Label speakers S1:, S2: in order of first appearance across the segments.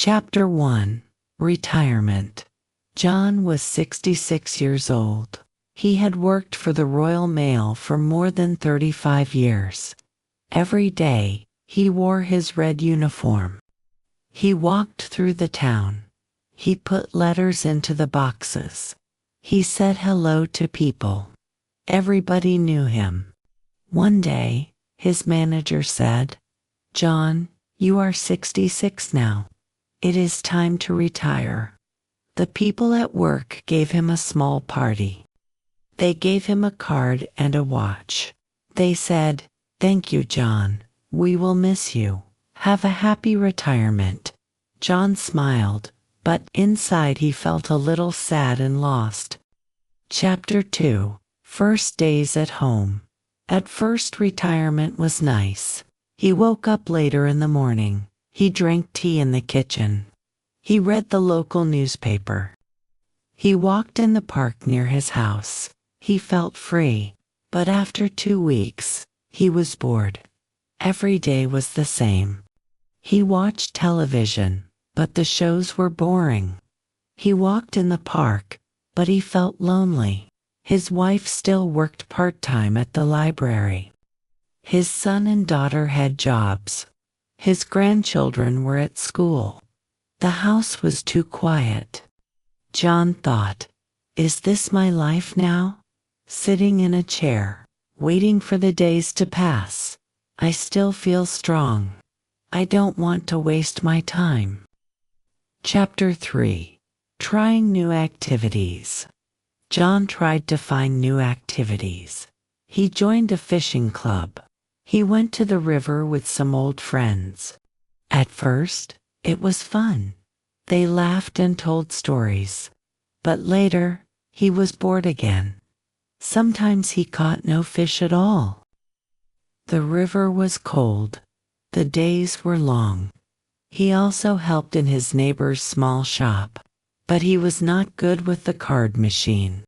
S1: Chapter 1. Retirement. John was 66 years old. He had worked for the Royal Mail for more than 35 years. Every day, he wore his red uniform. He walked through the town. He put letters into the boxes. He said hello to people. Everybody knew him. One day, his manager said, "John, you are 66 now. It is time to retire." The people at work gave him a small party. They gave him a card and a watch. They said, "Thank you, John. We will miss you. Have a happy retirement." John smiled, but inside he felt a little sad and lost. Chapter 2. First days at home. At first, retirement was nice. He woke up later in the morning. He drank tea in the kitchen. He read the local newspaper. He walked in the park near his house. He felt free, but after 2 weeks, he was bored. Every day was the same. He watched television, but the shows were boring. He walked in the park, but he felt lonely. His wife still worked part-time at the library. His son and daughter had jobs. His grandchildren were at school. The house was too quiet. John thought, "Is this my life now? Sitting in a chair, waiting for the days to pass. I still feel strong. I don't want to waste my time." Chapter 3. Trying new activities. John tried to find new activities. He joined a fishing club. He went to the river with some old friends. At first, it was fun. They laughed and told stories. But later, he was bored again. Sometimes he caught no fish at all. The river was cold. The days were long. He also helped in his neighbor's small shop. But he was not good with the card machine.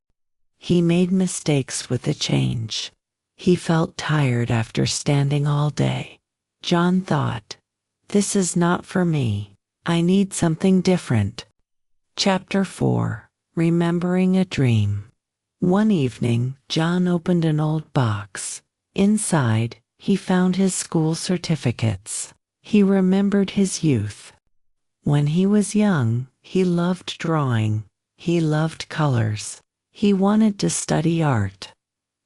S1: He made mistakes with the change. He felt tired after standing all day. John thought, "This is not for me. I need something different." Chapter 4. Remembering a dream. One evening, John opened an old box. Inside, he found his school certificates. He remembered his youth. When he was young, he loved drawing. He loved colors. He wanted to study art.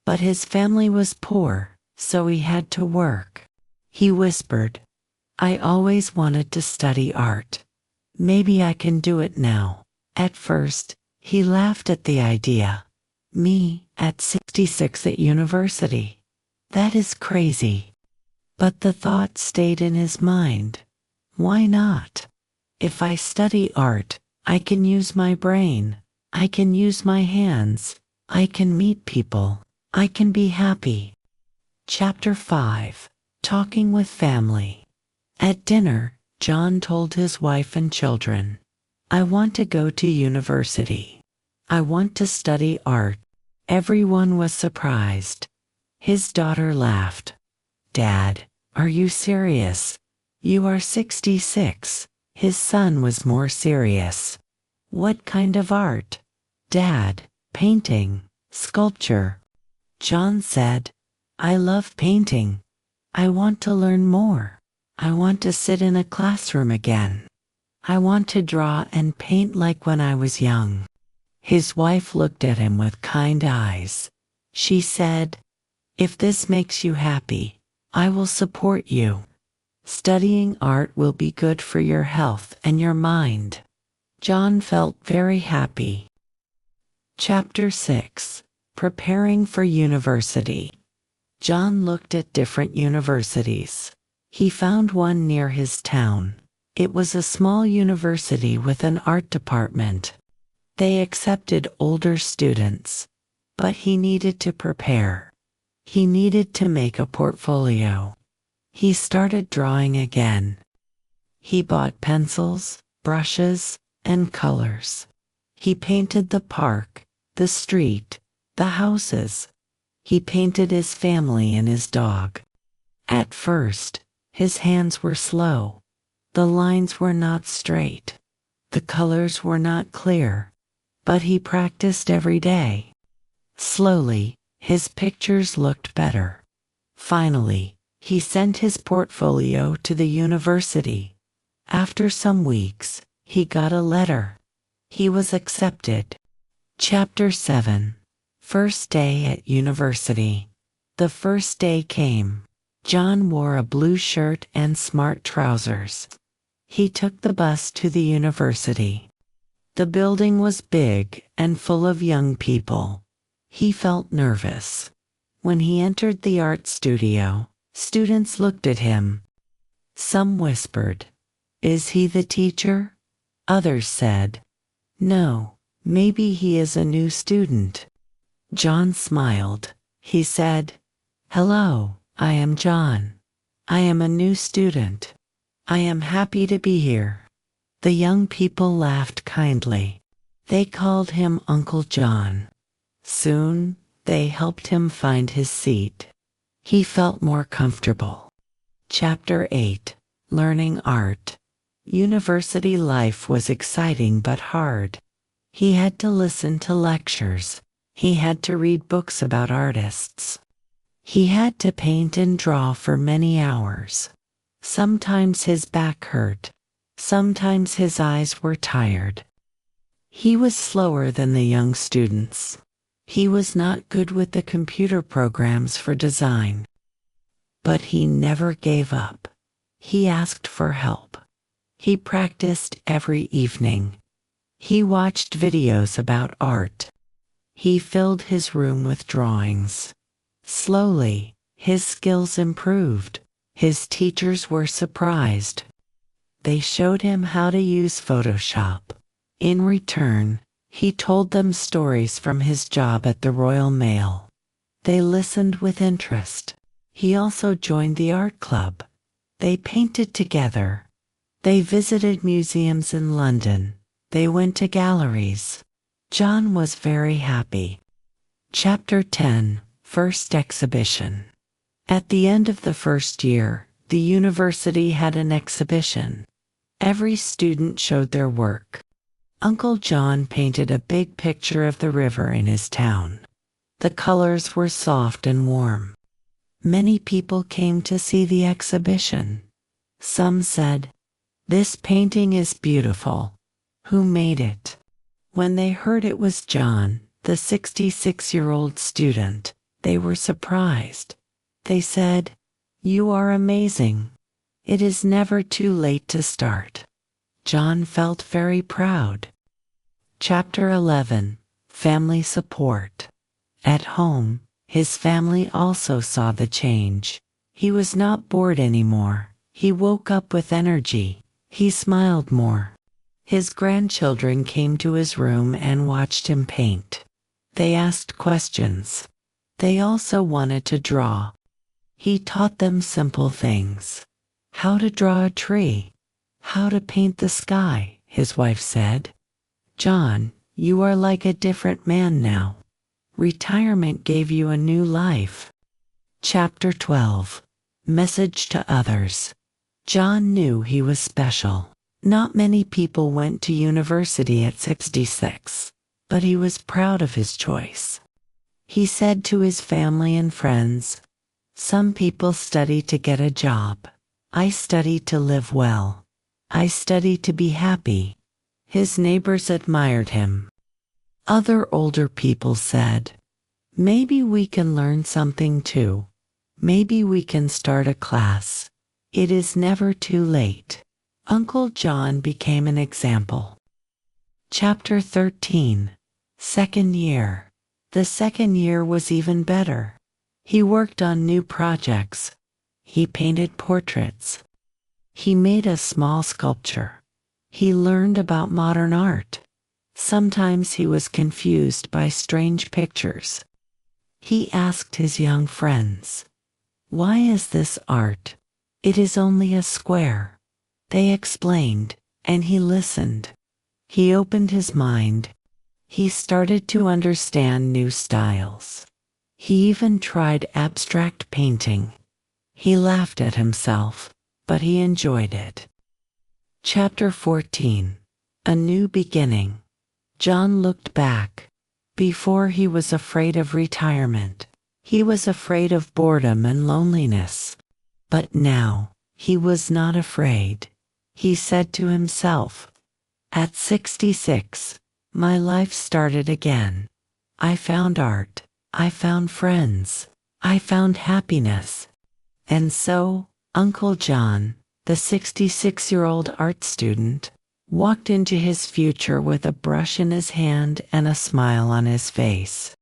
S1: But his family was poor, so he had to work. He whispered, "I always wanted to study art. Maybe I can do it now." At first, he laughed at the idea. "Me, at 66 at university? That is crazy." But the thought stayed in his mind. Why not? If I study art, I can use my brain. I can use my hands. I can meet people. I can be happy. Chapter 5. Talking with family. At dinner, John told his wife and children, "I want to go to university. I want to study art." Everyone was surprised. His daughter laughed. "Dad, are you serious? You are 66. His son was more serious. "What kind of art?" "Dad, painting, sculpture." John said, "I love painting. I want to learn more. I want to sit in a classroom again. I want to draw and paint like when I was young." His wife looked at him with kind eyes. She said, "If this makes you happy, I will support you. Studying art will be good for your health and your mind." John felt very happy. Chapter 6. Preparing for university. John looked at different universities. He found one near his town. It was a small university with an art department. They accepted older students. But he needed to prepare. He needed to make a portfolio. He started drawing again. He bought pencils, brushes, and colors. He painted the park, the street, the houses. He painted his family and his dog. At first, his hands were slow. The lines were not straight. The colors were not clear. But he practiced every day. Slowly, his pictures looked better. Finally, he sent his portfolio to the university. After some weeks, he got a letter. He was accepted. Chapter 7. First Day at University. The first day came. John wore a blue shirt and smart trousers. He took the bus to the university. The building was big and full of young people. He felt nervous. When he entered the art studio, students looked at him. Some whispered, "Is he the teacher?" Others said, "No, maybe he is a new student." John smiled. He said, "Hello, I am John. I am a new student. I am happy to be here." The young people laughed kindly. They called him Uncle John. Soon, they helped him find his seat. He felt more comfortable. Chapter 8. Learning Art. University life was exciting but hard. He had to listen to lectures. He had to read books about artists. He had to paint and draw for many hours. Sometimes his back hurt. Sometimes his eyes were tired. He was slower than the young students. He was not good with the computer programs for design. But he never gave up. He asked for help. He practiced every evening. He watched videos about art. He filled his room with drawings. Slowly, his skills improved. His teachers were surprised. They showed him how to use Photoshop. In return, he told them stories from his job at the Royal Mail. They listened with interest. He also joined the art club. They painted together. They visited museums in London. They went to galleries. John was very happy. Chapter 10. First Exhibition. At the end of the first year, the university had an exhibition. Every student showed their work. Uncle John painted a big picture of the river in his town. The colors were soft and warm. Many people came to see the exhibition. Some said, "This painting is beautiful. Who made it?" When they heard it was John, the 66-year-old student, they were surprised. They said, "You are amazing. It is never too late to start." John felt very proud. Chapter 11. Family Support. At home, his family also saw the change. He was not bored anymore. He woke up with energy. He smiled more. His grandchildren came to his room and watched him paint. They asked questions. They also wanted to draw. He taught them simple things. How to draw a tree. How to paint the sky, his wife said. "John, you are like a different man now. Retirement gave you a new life." Chapter 12. Message to Others. John knew he was special. Not many people went to university at 66, but he was proud of his choice. He said to his family and friends, "Some people study to get a job. I study to live well. I study to be happy." His neighbors admired him. Other older people said, "Maybe we can learn something too. Maybe we can start a class. It is never too late." Uncle John became an example. Chapter 13. Second year. The second year was even better. He worked on new projects. He painted portraits. He made a small sculpture. He learned about modern art. Sometimes he was confused by strange pictures. He asked his young friends, "Why is this art? It is only a square." They explained, and he listened. He opened his mind. He started to understand new styles. He even tried abstract painting. He laughed at himself, but he enjoyed it. Chapter 14. A New Beginning. John looked back. Before he was afraid of retirement. He was afraid of boredom and loneliness. But now, he was not afraid. He said to himself, "At 66, my life started again. I found art. I found friends. I found happiness." And so, Uncle John, the 66-year-old art student, walked into his future with a brush in his hand and a smile on his face.